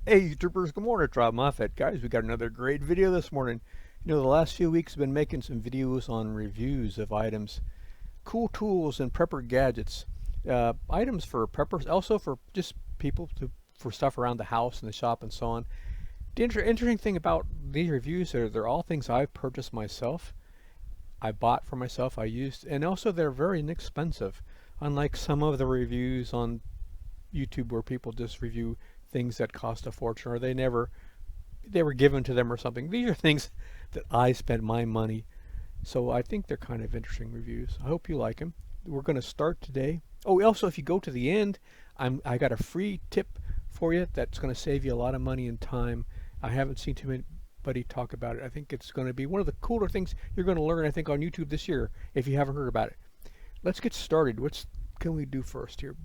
Hey YouTubers, good morning, it's Robb Moffett. Guys, we got another great video this morning. You know, the last few weeks I've been making some videos on reviews of items, cool tools and prepper gadgets. Items for preppers, also for just people for stuff around the house and the shop and so on. The interesting thing about these reviews are they're all things I've purchased myself. I bought for myself, I used, and also they're very inexpensive. Unlike some of the reviews on YouTube where people just review things that cost a fortune or they were given to them or something. These are things that I spent my money. So I think they're kind of interesting reviews. I hope you like them. We're going to start today. Oh, also if you go to the end, I got a free tip for you that's going to save you a lot of money and time. I haven't seen too anybody talk about it. I think it's going to be one of the cooler things you're going to learn, I think, on YouTube this year if you haven't heard about it. Let's get started. What can we do first here?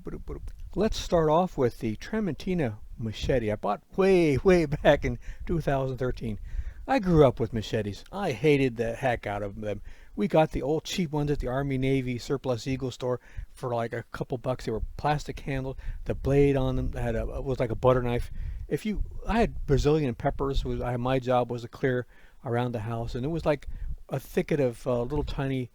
Let's start off with the Trementina machete. I bought way back in 2013. I grew up with machetes. I hated the heck out of them. We got the old cheap ones at the Army Navy surplus Eagle store for like a couple bucks. They were plastic handled. The blade on them was like a butter knife. I had Brazilian peppers. My job was to clear around the house, and it was like a thicket of little tiny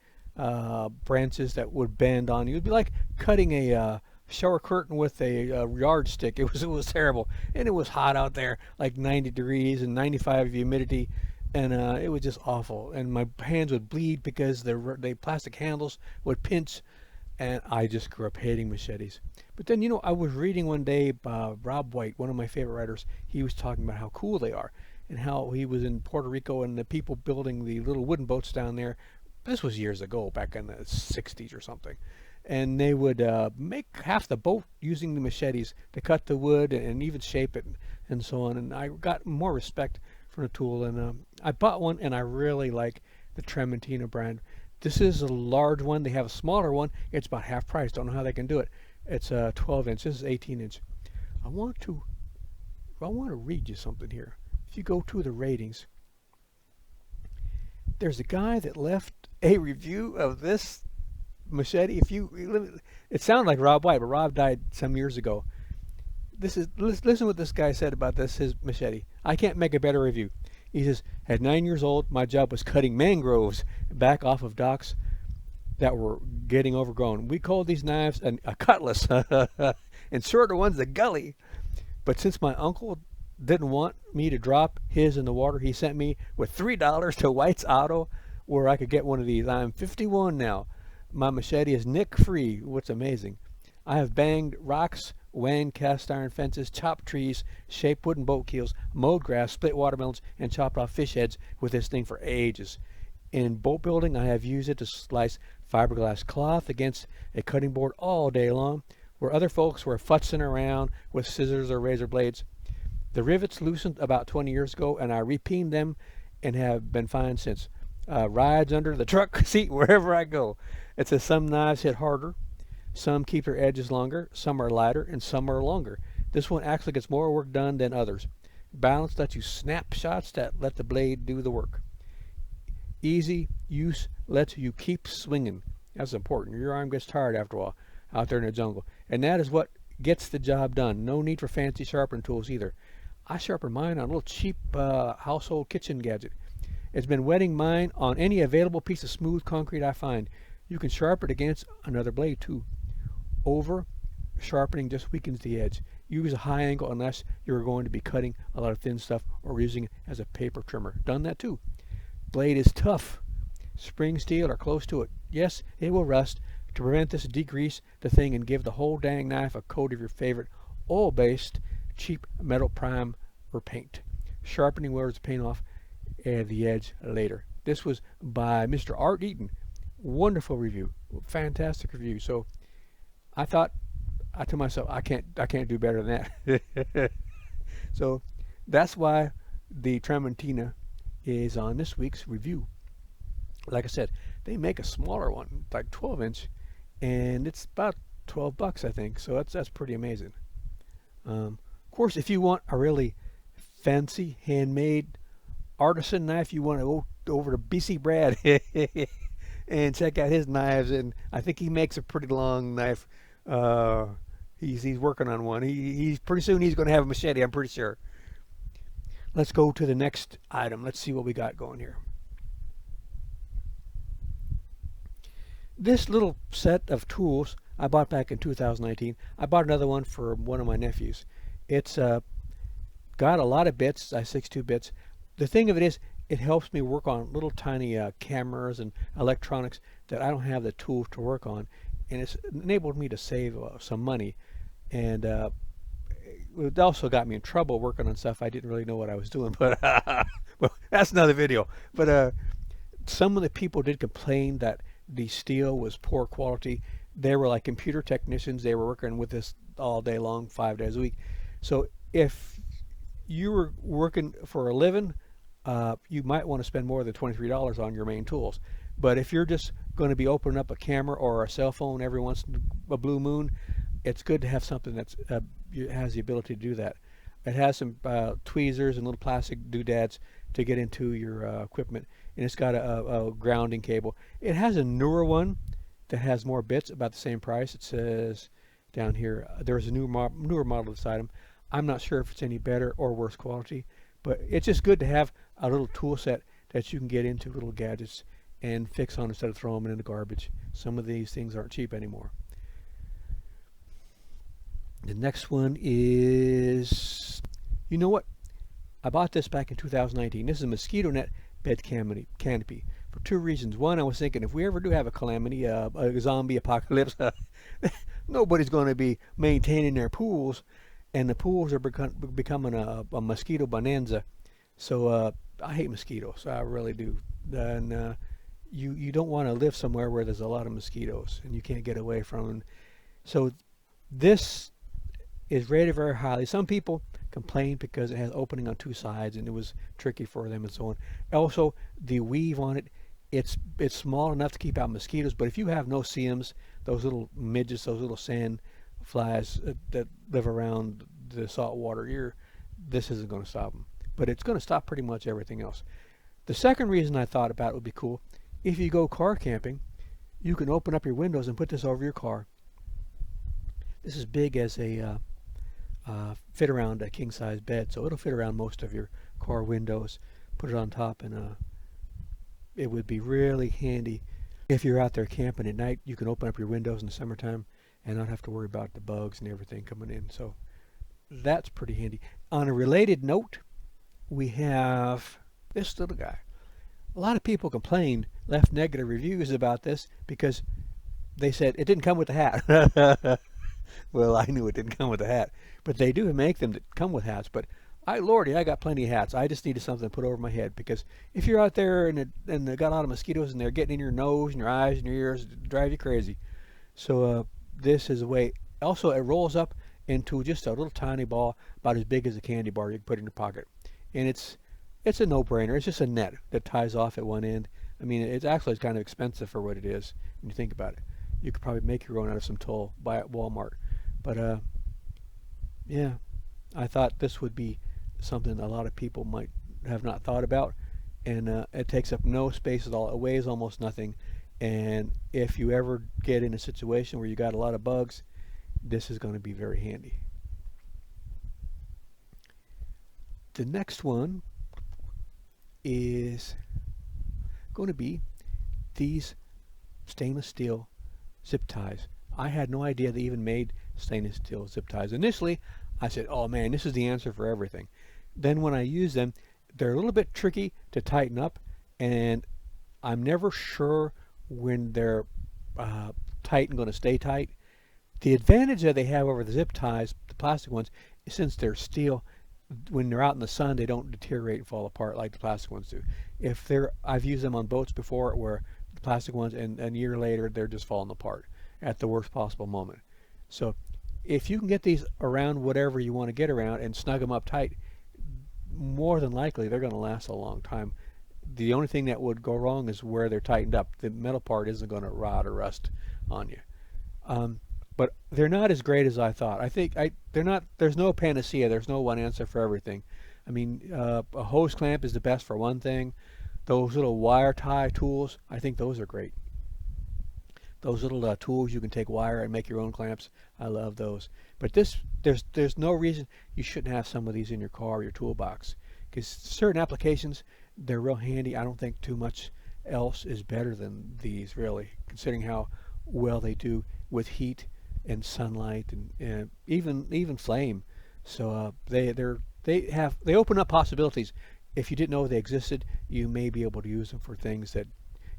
branches that would bend on you. It'd be like cutting a shower curtain with a yardstick. It was terrible, and it was hot out there, like 90 degrees and 95 humidity, and it was just awful. And my hands would bleed because the plastic handles would pinch, and I just grew up hating machetes. But then, you know, I was reading one day Robb, one of my favorite writers. He was talking about how cool they are and how he was in Puerto Rico and the people building the little wooden boats down there. This was years ago, back in the 60s or something. And they would make half the boat using the machetes to cut the wood and even shape it and so on. And I got more respect for the tool. And I bought one, and I really like the Trementina brand. This is a large one. They have a smaller one. It's about half price. Don't know how they can do it. It's 12 inch. This is 18 inch. I want to read you something here. If you go to the ratings, there's a guy that left a review of this machete. It sounded like Robb White, but Robb died some years ago. Listen what this guy said about his machete. I can't make a better review. He says, at 9 years old, my job was cutting mangroves back off of docks that were getting overgrown. We called these knives a cutlass, and shorter ones a gully. But since my uncle didn't want me to drop his in the water, he sent me with $3 to White's Auto, where I could get one of these. I'm 51 now. My machete is nick-free. What's amazing, I have banged rocks, wound cast iron fences, chopped trees, shaped wooden boat keels, mowed grass, split watermelons, and chopped off fish heads with this thing for ages. In boat building, I have used it to slice fiberglass cloth against a cutting board all day long, where other folks were futzing around with scissors or razor blades. The rivets loosened about 20 years ago, and I repeened them and have been fine since. Rides under the truck seat wherever I go. It says some knives hit harder, some keep their edges longer, some are lighter, and some are longer. This one actually gets more work done than others. Balance lets you snap shots that let the blade do the work. Easy use lets you keep swinging. That's important. Your arm gets tired after a while out there in the jungle. And that is what gets the job done. No need for fancy sharpening tools either. I sharpen mine on a little cheap household kitchen gadget. It's been wetting mine on any available piece of smooth concrete I find. You can sharpen it against another blade too. Over sharpening just weakens the edge. Use a high angle unless you're going to be cutting a lot of thin stuff or using it as a paper trimmer. Done that too. Blade is tough. Spring steel or close to it. Yes, it will rust. To prevent this, degrease the thing and give the whole dang knife a coat of your favorite oil-based cheap metal prime or paint. Sharpening wears the paint off and the edge later. This was by Mr. Art Eaton. Wonderful review. Fantastic review. So I told myself, I can't do better than that. So that's why the Trementina is on this week's review. Like I said, they make a smaller one, like 12 inch, and it's about 12 bucks, I think. So that's pretty amazing. Of course, if you want a really fancy handmade artisan knife, you want to go over to BC Brad and check out his knives. And I think he makes a pretty long knife. He's working on one. He's pretty soon he's going to have a machete, I'm pretty sure. Let's go to the next item. Let's see what we got going here. This little set of tools I bought back in 2019. I bought another one for one of my nephews. It's got a lot of bits, 62 bits. The thing of it is, it helps me work on little tiny cameras and electronics that I don't have the tools to work on, and it's enabled me to save some money. And it also got me in trouble working on stuff I didn't really know what I was doing. But well, that's another video. But some of the people did complain that the steel was poor quality. They were like computer technicians. They were working with this all day long, 5 days a week. So if you were working for a living, you might want to spend more than $23 on your main tools. But if you're just going to be opening up a camera or a cell phone every once in a blue moon, it's good to have something that has the ability to do that. It has some tweezers and little plastic doodads to get into your equipment, and it's got a grounding cable. It has a newer one that has more bits, about the same price. It says down here there's a newer model beside them. I'm not sure if it's any better or worse quality, but it's just good to have a little tool set that you can get into little gadgets and fix on instead of throwing them in the garbage. Some of these things aren't cheap anymore. The next one is, you know what? I bought this back in 2019. This is a mosquito net bed canopy for two reasons. One, I was thinking if we ever do have a calamity, a zombie apocalypse, nobody's going to be maintaining their pools, and the pools are becoming a mosquito bonanza. So I hate mosquitoes. I really do. And you don't want to live somewhere where there's a lot of mosquitoes and you can't get away from them. So this is rated very highly. Some people complained because it has opening on two sides and it was tricky for them and so on. Also, the weave on it, it's small enough to keep out mosquitoes, but if you have no-see-ums, those little midgets, those little sand flies that live around the salt water, this isn't going to stop them. But it's going to stop pretty much everything else. The second reason I thought about it would be cool, if you go car camping, you can open up your windows and put this over your car. This is big as a fit around a king-size bed, so it'll fit around most of your car windows. Put it on top, and it would be really handy if you're out there camping at night. You can open up your windows in the summertime and not have to worry about the bugs and everything coming in. So that's pretty handy. On a related note, we have this little guy. A lot of people complained, left negative reviews about this because they said it didn't come with the hat. Well, I knew it didn't come with a hat, but they do make them that come with hats. But Lordy, I got plenty of hats. I just needed something to put over my head, because if you're out there and they got a lot of mosquitoes and they're getting in your nose and your eyes and your ears, it drive you crazy. So this is a way. Also, it rolls up into just a little tiny ball about as big as a candy bar you can put in your pocket, and it's a no-brainer. It's just a net that ties off at one end. I mean, it's actually kind of expensive for what it is when you think about it. You could probably make your own out of some tulle, buy at Walmart. But yeah, I thought this would be something a lot of people might have not thought about, and it takes up no space at all. It weighs almost nothing, and if you ever get in a situation where you got a lot of bugs, this is going to be very handy. The next one is going to be these stainless steel zip ties. I had no idea they even made stainless steel zip ties. Initially, I said, oh man, this is the answer for everything. Then when I use them, they're a little bit tricky to tighten up, and I'm never sure when they're tight and going to stay tight. The advantage that they have over the zip ties, the plastic ones, is since they're steel, when they're out in the sun, they don't deteriorate and fall apart like the plastic ones do. I've used them on boats before where the plastic ones, and a year later, they're just falling apart at the worst possible moment. So if you can get these around whatever you want to get around and snug them up tight, more than likely they're going to last a long time. The only thing that would go wrong is where they're tightened up. The metal part isn't going to rot or rust on you. But they're not as great as I thought. I think they're not. There's no panacea. There's no one answer for everything. I mean, a hose clamp is the best for one thing. Those little wire tie tools, I think those are great. Those little tools you can take wire and make your own clamps, I love those. But there's no reason you shouldn't have some of these in your car or your toolbox. because certain applications, they're real handy. I don't think too much else is better than these, really, considering how well they do with heat and sunlight and even flame. So they open up possibilities. If you didn't know they existed, you may be able to use them for things that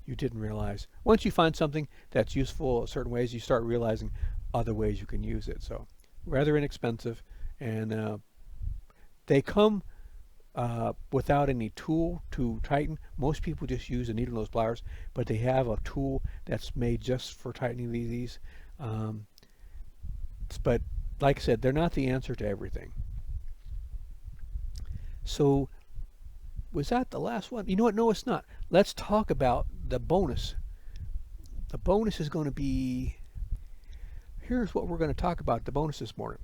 you didn't realize. Once you find something that's useful in certain ways, you start realizing other ways you can use it. So rather inexpensive, and they come without any tool to tighten. Most people just use a needle nose pliers, but they have a tool that's made just for tightening these. Um, but like I said, they're not the answer to everything. So was that the last one? You know what? No, it's not. Let's talk about the bonus. The bonus is going to be, here's what we're going to talk about the bonus this morning.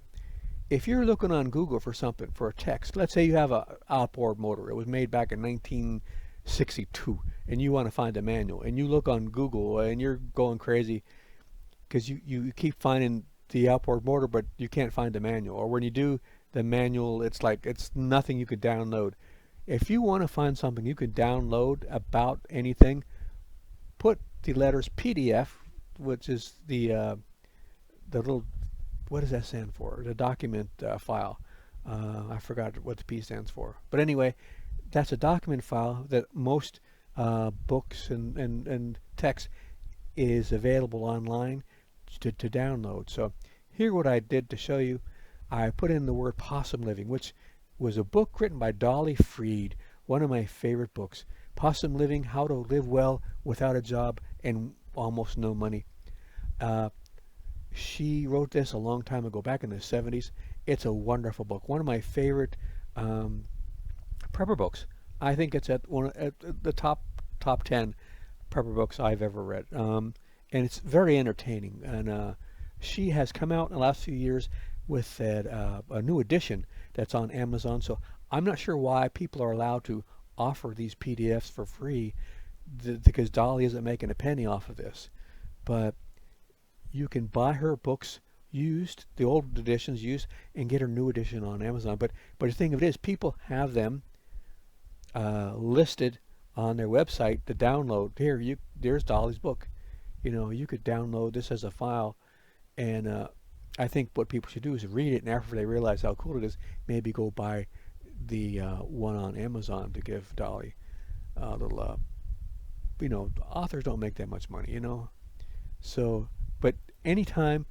If you're looking on Google for something, for a text, let's say you have a outboard motor. It was made back in 1962, and you want to find a manual, and you look on Google, and you're going crazy because you keep finding the outboard motor, but you can't find the manual. Or when you do the manual, it's like it's nothing you could download. If you want to find something you can download about anything, put the letters PDF, which is the little, what does that stand for? The document file. I forgot what the P stands for. But anyway, that's a document file that most books and text is available online to download. So here what I did to show you, I put in the word Possum Living, which was a book written by Dolly Freed, one of my favorite books. Possum Living, How to Live Well Without a Job and Almost No Money. She wrote this a long time ago, back in the 70s. It's a wonderful book. One of my favorite prepper books. I think it's at the top 10 prepper books I've ever read. And it's very entertaining. And she has come out in the last few years with a new edition that's on Amazon. So I'm not sure why people are allowed to offer these PDFs for free, because Dolly isn't making a penny off of this. But you can buy her books used, the old editions used, and get her new edition on Amazon. But the thing of it is, people have them listed on their website to download. Here, there's Dolly's book. You know, you could download this as a file, and I think what people should do is read it, and after they realize how cool it is, maybe go buy the one on Amazon to give Dolly a little. You know, authors don't make that much money, you know. So, but anytime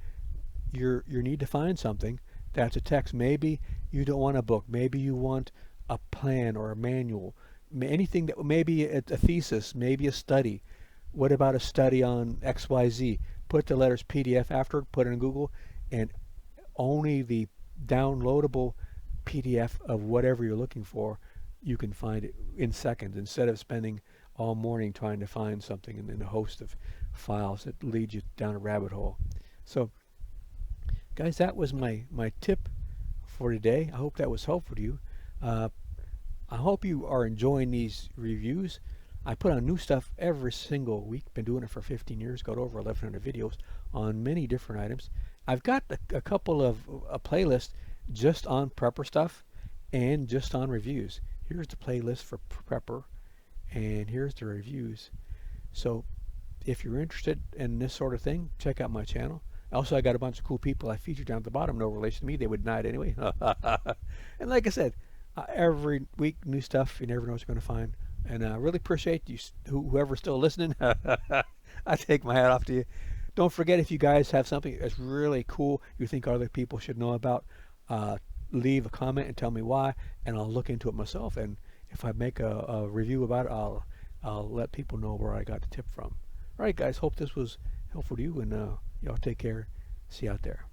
you need to find something that's a text, maybe you don't want a book, maybe you want a plan or a manual, anything that maybe a thesis, maybe a study. What about a study on XYZ? Put the letters PDF after it, put it in Google, and only the downloadable PDF of whatever you're looking for, you can find it in seconds, instead of spending all morning trying to find something in a host of files that lead you down a rabbit hole. So guys, that was my tip for today. I hope that was helpful to you. I hope you are enjoying these reviews. I put on new stuff every single week. Been doing it for 15 years. Got over 1,100 videos on many different items. I've got a couple of a playlist just on prepper stuff and just on reviews. Here's the playlist for prepper, and here's the reviews. So if you're interested in this sort of thing, check out my channel. Also, I got a bunch of cool people I featured down at the bottom. No relation to me. They would deny it anyway. And like I said, every week, new stuff. You never know what you're going to find. And I really appreciate you, whoever's still listening. I take my hat off to you. Don't forget, if you guys have something that's really cool you think other people should know about, leave a comment and tell me why, and I'll look into it myself. And if I make a review about it, I'll let people know where I got the tip from. All right, guys. Hope this was helpful to you, and y'all take care. See you out there.